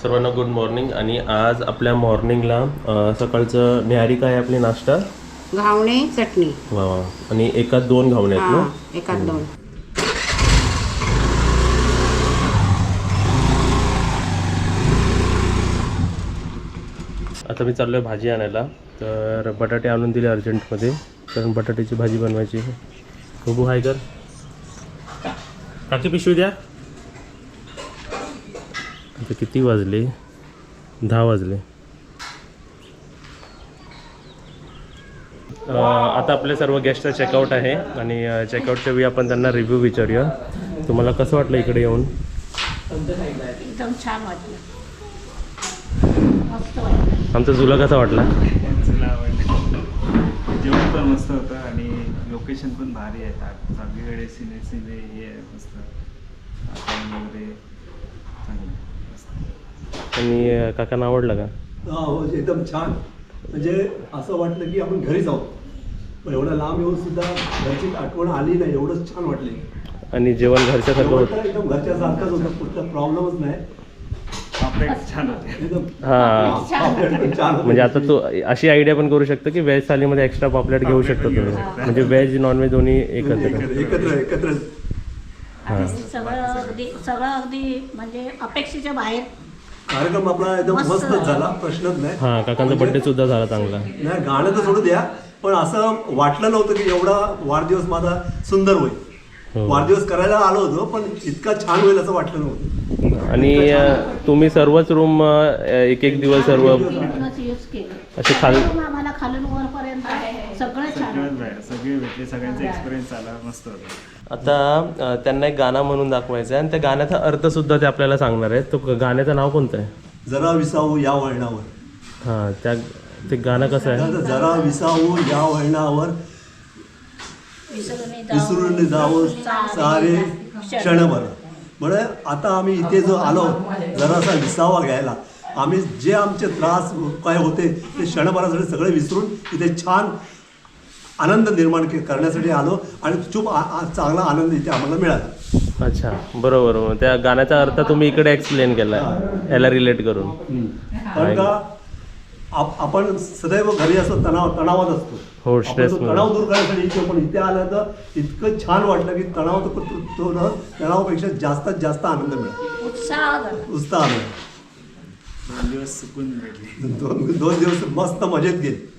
सर्वांना good morning. आणि आज आपल्या मॉर्निंगला सकाळचं न्याहारी काय आहे आपली नाश्ता? घावणे चटणी. वा वा. आणि एकात दोन घावणे आहेत ना? एकात दोन. आता मी चाललो आहे भाजी आणायला. तर बटाटे आणून दिले अर्जंटमध्ये, कारण बटाट्याची भाजी बनवायची. बघू हाय कर काकी, पिशवी द्या. आता किती वाजले? 10 वाजले. आता आपले सर्व गेस्टचा चेकआउट आहे आणि चेकआउटच्या वेळी आपण त्यांना रिव्ह्यू विचारूया. तुम्हाला कसं वाटलं इकडे येऊन? एकदम छान वाटलं. आमचा झुला कसा वाटला? झुला आवडला. जेवण पण मस्त होतं आणि लोकेशन पण भारी आहे. सगळीकडे सिने हे आहे मस्त. वगैरे चांगलं मस्त. आणि काकांना आवडलं का? हो, एकदम छान. म्हणजे असं वाटलं की आपण घरी जाऊ, पण एवढं लांब येऊन सुद्धा घरची आठवण आली नाही. एवढंच छान वाटले. आणि जेवण घरच्यासारखं होतं. एकदम घरच्यासारखंच होतं, कुठला प्रॉब्लेमच नाही. पापलेट छान होते. एकदम हां, पापलेट पण छान होते. म्हणजे आता तू अशी आयडिया पण करू शकतो की व्हेज थालीमध्ये एक्स्ट्रा पॉपलेट घेऊ शकतो तुम्ही. म्हणजे व्हेज नॉनव्हेज दोन्ही एकत्र. एकत्र हां, सगळं अगदी म्हणजे अपेक्षेच्या बाहेर. कार्यक्रम आपला एकदम मस्तच झाला, प्रश्नच नाही. हां. काकांचा बड्डे सुद्धा झाला चांगला. नाही, गाणं तर सोडू द्या, पण असं वाटलं नव्हतं की एवढा वाढदिवस माझा सुंदर होईल. हो. वाढदिवस करायला आलो होतो, पण इतका छान होईल असं वाटलं नव्हतं. आणि तुम्ही सर्वच रूम एक एक दिवस सर्व यूज केलं. असे खाली. आम्हाला खालून वरपर्यंत सगळं छान. सगळे भेटले, सगळ्यांचा एक्सपिरियन्स आला, मस्त होतं. आता त्यांना एक गाणं म्हणून दाखवायचं आहे आणि त्या गाण्याचा अर्थ सुद्धा ते आपल्याला सांगणार आहेत. तो गाण्याचं नाव कोणतं आहे? जरा विसावू या वळणावर. हां, ते गाणं कसं आहे? जरा विसावू या वळणावर, विसरून जावं सारे क्षणभर. म्हणजे आता आम्ही इथे जो आलो जरासा विसावा घ्यायला, आम्ही जे आमचे त्रास काय होते ते क्षणभरासाठी सगळे विसरून इथे छान आनंद निर्माण करण्यासाठी आलो आणि खूप चांगला आनंद इथे आम्हाला मिळाला. अच्छा, बरोबर. त्या गाण्याचा अर्थ तुम्ही इकडे एक्सप्लेन केला याला रिलेट करून. कारण का आपण सदैव घरी असतो, तणावात असतो. हो, आपण स्ट्रेस. तो तणाव दूर करण्यासाठी इथे, पण इथे आलं तर इतकं छान वाटलं की तणावापेक्षा जास्त आनंद मिळाला, उत्साह आला. 2 दिवस सुकून भेटले. दोन दिवस मस्त मजेत गेले.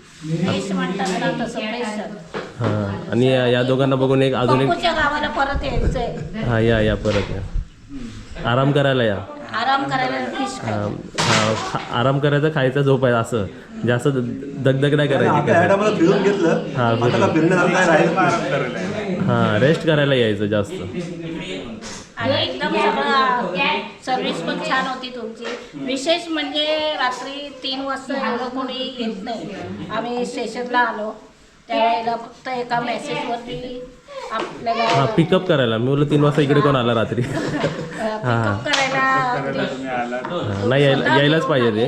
हां. आणि या दोघांना बघून अजून एक गावाला परत यायचंय. हां, या परत या. आराम करायला या. आराम करायला आराम करायचा, खायचा, झोपायचा, असं जास्त दगदग नाही करायची. आता मला फिरून घेतलं. हां, आता का फिरण्याला काय राहिलं? हां, रेस्ट करायला यायचं जास्त. आणि एकदम सगळं सर्व्हिस पण छान होती तुमची. विशेष म्हणजे रात्री 3 वाजता एवढं कोणी येत नाही. आम्ही स्टेशनला आलो त्यावेळेला फक्त एका मेसेजवरती आपल्याला हां, पिकअप करायला. मी बोललो 3 वाजता इकडे कोण आला रात्री? पिकअप करायला. तुम्ही आलात. नाही, यायलाच पाहिजे ते,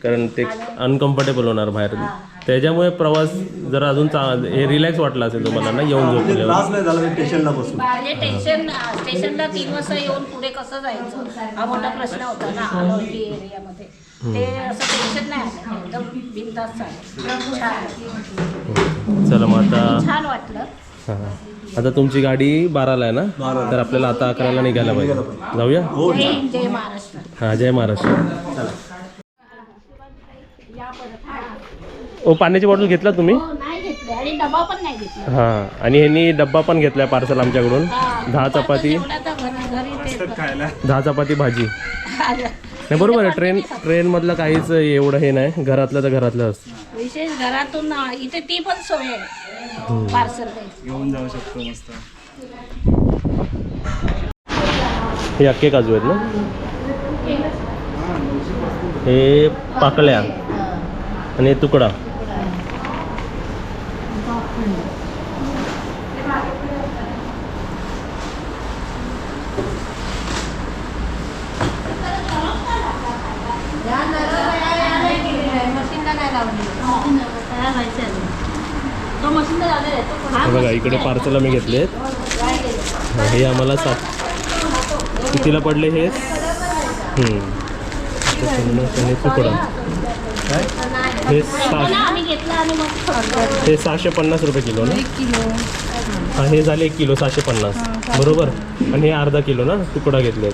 कारण ते अनकम्फर्टेबल होणार बाहेर. त्याच्यामुळे प्रवास जरा अजून हे रिलॅक्स वाटला असेल तुम्हाला ना येऊन म्हणजे झोपल्यावर. त्रास नाही झाला स्टेशनला बसून. म्हणजे स्टेशनला 3 वाजता येऊन पुढे कसं जायचं हा मोठा प्रश्न होता ना अनोळखी एरियामध्ये. ते असं टेन्शन नाही आलं, एकदम बिनधास्त झालं. छान. चला मग आता. छान वाटलं. हां, आता तुमची गाडी 12ला आहे ना? तर आपल्याला आता 11ला निघायला पाहिजे. जाऊया. जय हिंद, जय महाराष्ट्र. हां, जय महाराष्ट्र. ओ, पाण्याची बॉटल घेतला तुम्ही? नाही घेतले आणि डबा पण नाही घेतला. हां, आणि ह्यांनी डब्बा पण घेतलाय पार्सल आमच्याकडून. 10 चपाती, खायला 10 चपाती भाजी. नाही, बरोबर आहे. ट्रेनमधलं काहीच एवढं हे नाही. घरातलं तर घरातलं असतं. विशेष घरातून इथे ती पण सोय आहे पार्सल द्यायची. घेऊन जाऊ शकतो मस्त. हे अख्खे काजू आहेत ना? हे पाकळ्या आणि हे तुकडा. बघा, इकडे पार्सल आम्ही घेतलेत. हे आम्हाला कितीला पडले हे? फणस आणि तुकडा. हे आम्ही घेतला आणि मग हे 650 रुपये किलो ना. हा हे झाले 1 किलो 650 बरोबर. आणि हे अर्धा किलो ना तुकडा घेतले.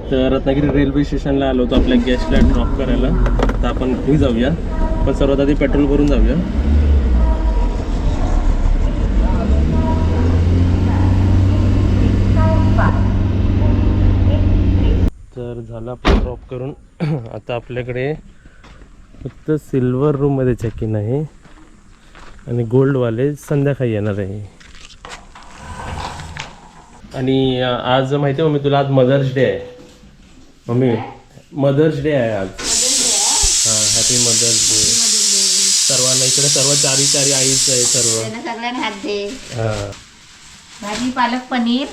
तर रत्नागिरी रेल्वे स्टेशनला आलो होतो आपल्या गेस्टला ड्रॉप करायला. तर आपण घरी जाऊया, पण सर्वात आधी पेट्रोल भरून जाऊया. तर झालं आपलं ड्रॉप करून. आता आपल्याकडे फक्त सिल्वर रूममध्ये चेक इन आहे आणि गोल्डवाले संध्याकाळी येणार आहे. आणि आज माहिती आहे मम्मी तुला, आज मदर्स डे आहे. मम्मी मदर्स डे आहे आज. हां हॅपी मदर्स डे सर्वांना. इकडे सर्व चारी चारी आईच आहे सर्व. सगळ्यांना हात दे. हां भाजी पालक पनीर,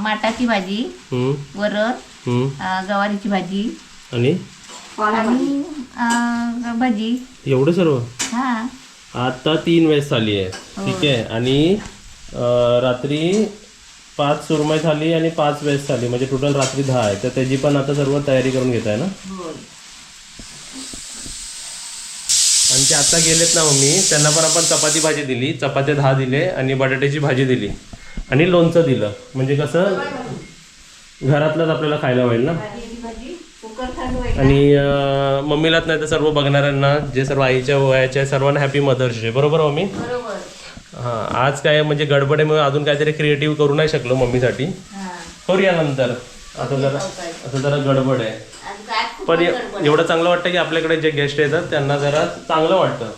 माटाची भाजी, वरण, गवारीची भाजी आणि भाजी. एवढं सर्व हां आता 3 वेळेस झाली आहे. ठीक आहे. आणि रात्री 5 सुरमई थाली आणि 5 वेज थाली, म्हणजे टोटल रात्री 10 आहे. तर त्याची पण आता सर्व तयारी करून घेत आहे ना. आणि ते आता गेलेत ना मम्मी, त्यांना पण आपण चपाती भाजी दिली, चपात्या 10 दिले आणि बटाट्याची भाजी दिली आणि लोणचं दिलं. म्हणजे कसं घरातलंच आपल्याला खायला होईल ना. आणि मम्मीलाच नाही तर सर्व बघणाऱ्यांना, जे सर्व आईच्या वयाच्या सर्वांना हॅपी मदर्स डे. बरोबर मम्मी. हां आज काय म्हणजे गडबडीमुळे अजून काहीतरी क्रिएटिव्ह करू नाही शकलो मम्मीसाठी. करूया नंतर. आता जरा गडबड आहे. पण एवढं चांगलं वाटतं की आपल्याकडे जे गेस्ट येतात त्यांना जरा चांगलं वाटतं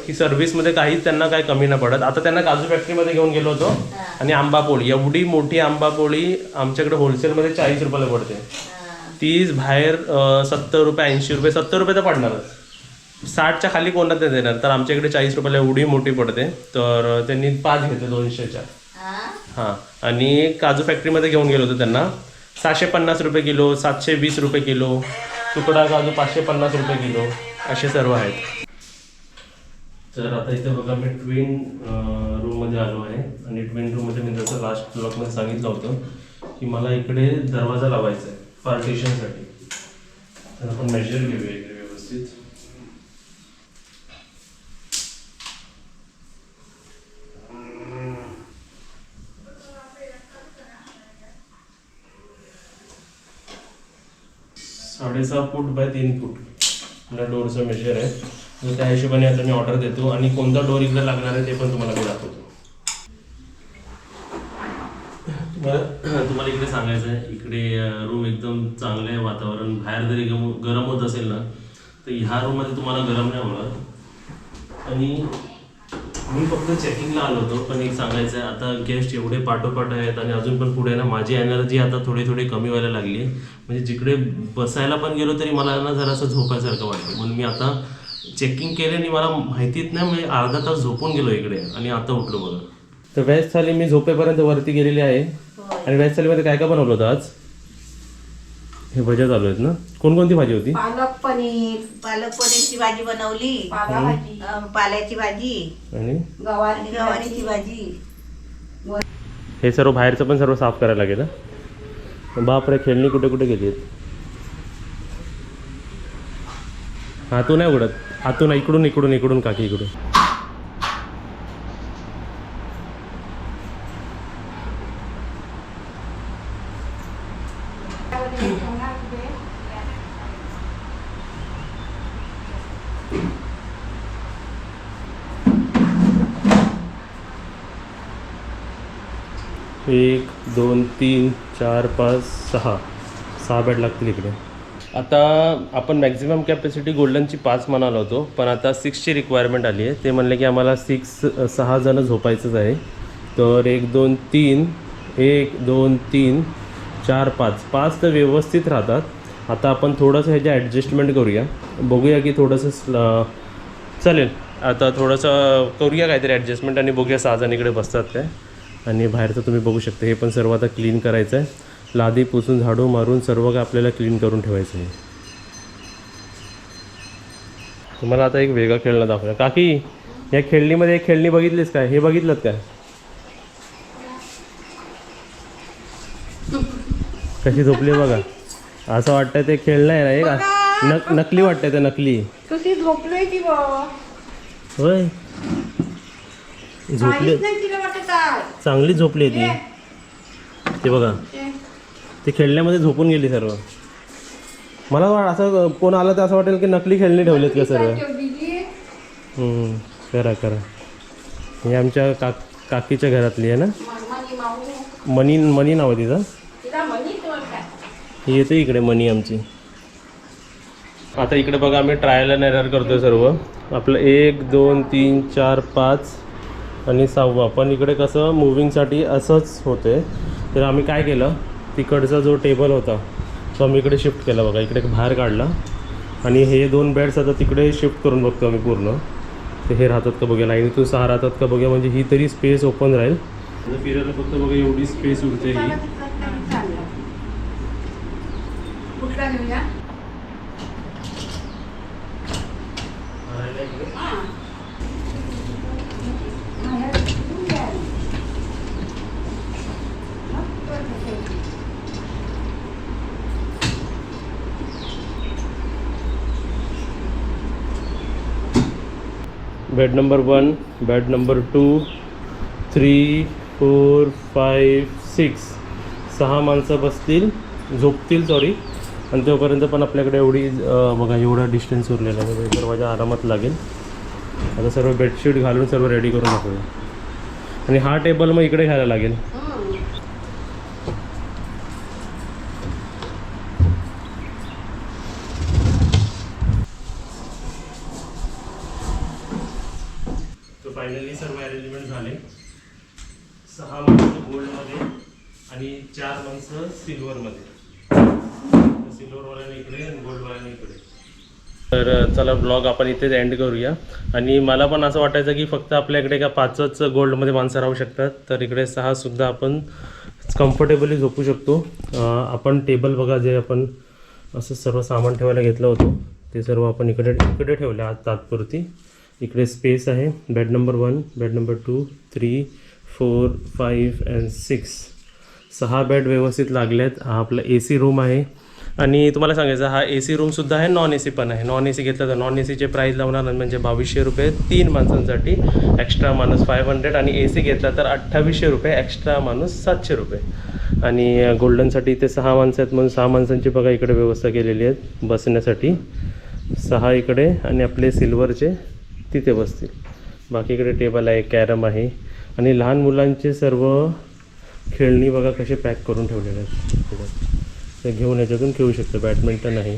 की सर्व्हिसमध्ये काहीच त्यांना काही कमी नाही पडत. आता त्यांना काजू फॅक्टरीमध्ये घेऊन गेलो होतो आणि आंबापोळी, एवढी मोठी आंबापोळी आमच्याकडे होलसेलमध्ये 40 रुपयाला पडते. तीच बाहेर 70 रुपये 80 रुपये 70 रुपये तर पडणारच. 60च्या खाली कोणाला ते देणार. तर आमच्याकडे 40 रुपयाला एवढी मोठी पडते. तर त्यांनी 5 घेतले 200च्या. हां आणि काजू फॅक्टरीमध्ये घेऊन गेलो होतो त्यांना 650 रुपये किलो, 720 रुपये किलो, तुकडा काजू 550 रुपये किलो, असे सर्व आहेत. तर आता इथे बघा मी ट्विन रूममध्ये आलो आहे. आणि ट्विन रूममध्ये मी जसं लास्ट ब्लॉकमध्ये सांगितलं होतं की मला इकडे दरवाजा लावायचा आहे पार्टिशनसाठी. तर आपण मेजर घेऊया इकडे व्यवस्थित. साडेसहा फूट बाय 3 फूट आपल्या डोअरचं मेजर आहे. तर त्या हिशोबाने आता मी ऑर्डर देतो आणि कोणता डोअर इकडे लागणार आहे ते पण तुम्हाला मी दाखवतो. तुम्हाला इकडे सांगायचं आहे, इकडे रूम एकदम चांगलं आहे वातावरण. बाहेर जरी गरम होत असेल ना तर ह्या रूममध्ये तुम्हाला गरम नाही होणार. आणि मी फक्त चेकिंगला आलो होतो, पण एक सांगायचं आहे आता गेस्ट एवढे पाठोपाठ आहेत आणि अजून पण पुढे ना माझी एनर्जी आता थोडी थोडी कमी व्हायला लागली. म्हणजे जिकडे बसायला पण गेलो तरी मला ना जरासं झोपायसारखं वाटतं. म्हणून मी आता चेकिंग केले आणि मला माहितीच नाही मी अर्धा तास झोपून गेलो इकडे आणि आता उठलो बघा. तर व्हेज थाली मी झोपेपर्यंत वरती गेलेली आहे. आणि व्हेज थालीमध्ये काय काय बनवलं होतं आज? हे भज्या चालू आहेत ना. कोणकोणती भाजी होती? पालक पनीरची भाजी बनवली, पाल्याची भाजी आणि गवारीची भाजी. हे सर्व बाहेरचं पण सर्व साफ करायला लागेल. बापरे खेळणी कुठे कुठे गेली आहेत. हातून नाही उडत, हातून इकडून इकडून इकडून काकी इकडून. एक 2 3 4 5 6 बेड लागतील इकडे. आता आपण मॅक्झिमम कॅपॅसिटी गोल्डनची 5 म्हणालो होतो, पण आता 6ची रिक्वायरमेंट आली आहे. ते म्हणले की आम्हाला 6 जण झोपायचंच आहे. तर 1 2 3 1 2 3 4 5 तर व्यवस्थित राहतात. आता आपण थोडंसं ह्याची ॲडजस्टमेंट करूया, बघूया की थोडंसं चालेल. आता थोडंसं करूया काहीतरी ॲडजस्टमेंट आणि बघूया 6 जण इकडे बसतात काय. आणि बाहेरचं तुम्ही बघू शकता हे पण सर्व आता क्लीन करायचं आहे. लादी पुसून झाडू मारून सर्व काय आपल्याला क्लीन करून ठेवायचं आहे. तुम्हाला आता एक वेगळा खेळणं दाखवूया. काकी या खेळणीमध्ये एक खेळणी बघितलीस काय? हे बघितलं काय? कशी झोपली बघा. असं वाटतंय ते खेळणं आहे ना, एक नकली वाटतंय ते, नकली. तुझी झोपलोय ती होय झोपली, चांगली झोपली ती. ते बघा ते खेळण्यामध्ये झोपून गेली सर्व. मला असं कोण आलं तर असं वाटेल की नकली खेळणी ठेवलेत का सर्व. करा करा. हे आमच्या काकीच्या घरातली आहे ना, मनी नाव आहे तिचं. ही येते इकडे मनी आमची. आता इकडे बघा आम्ही ट्रायल अँड एरर करतोय सर्व. आपलं 1 2 3 4 5 आणि 6वा. पण इकडे कसं मुव्हिंगसाठी असंच होते, तर आम्ही काय केलं, तिकडचा जो टेबल होता तो आम्ही इकडे शिफ्ट केला बघा, इकडे बाहेर काढला. आणि हे 2 बेड्स आता तिकडे शिफ्ट करून बघतो आम्ही पूर्ण. ते हे राहतात का बघूया, लाईनीतून 6 राहतात का बघूया, म्हणजे ही तरी स्पेस ओपन राहील. फिरायला फक्त बघा एवढी स्पेस उरते ही. Bed number 1, bed number 2, 3, 4, 5, 6. 6 माणसं बसतील, झोपतील सॉरी. आणि तोपर्यंत पण आपल्याकडे एवढी बघा एवढा डिस्टन्स उरलेला आहे, दरवाजा आरामात लागेल. आता सर्व बेडशीट घालून सर्व रेडी करून टाकूया. आणि हा टेबल मग इकडे घ्यायला लागेल. फायनली सर्व अरेंजमेंट झाले. 6 माणसं गोल्डमध्ये आणि 4 माणसं सिल्वरमध्ये. सिल्वरवाल्याने इकडे आणि गोल्डवाल्याने इकडे. तर चला ब्लॉग आपण इथेच एंड करूया. आणि मला पण असं वाटायचं की फक्त आपल्याकडे का 5च गोल्डमध्ये माणसं राहू शकतात, तर इकडे 6सुद्धा आपण कम्फर्टेबली झोपू शकतो. आपण टेबल बघा, जे आपण असं सर्व सामान ठेवायला घेतलं होतं ते सर्व आपण इकडे ठेवलं आज तात्पुरती. इकडे स्पेस आहे. Bed number 1, bed number 2, 3, 4, 5 and 6. 6 bed व्यवस्थित लागलेत. हा आपला AC रूम आहे. आणि तुम्हाला सांगायचं, हा AC रूमसुद्धा आहे, नॉन AC पण आहे. नॉन AC घेतलं तर नॉन ACचे प्राईस लावणार म्हणजे 2200 रुपये 3 माणसांसाठी, एक्स्ट्रा माणूस 500. आणि AC घेतला तर 2800 रुपये, एक्स्ट्रा माणूस 700 रुपये. आणि गोल्डनसाठी इथे 6 माणसं आहेत म्हणून 6 माणसांची बघा इकडे व्यवस्था केलेली आहे बसण्यासाठी. 6 इकडे आणि आपले सिल्वरचे तिथे बसतील. बाकी इकडे टेबल आहे, कॅरम आहे. आणि लहान मुलांचे सर्व खेळणी बघा कसे पॅक करून ठेवलेले आहेत. ते घेऊन याच्यातून खेळू शकतो. बॅडमिंटन आहे.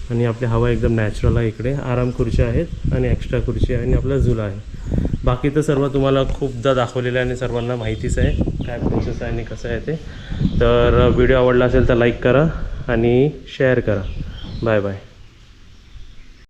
आणि आपली हवा एकदम नॅचरल आहे. इकडे आराम खुर्च्या आहेत आणि एक्स्ट्रा खुर्ची आहे आणि आपला झुला आहे. बाकी तर सर्व तुम्हाला खूपदा दाखवलेलं आहे आणि सर्वांना माहितीच आहे काय प्रोसेस आहे आणि कसं आहे ते. तर व्हिडिओ आवडला असेल तर लाईक करा आणि शेअर करा. Bye bye.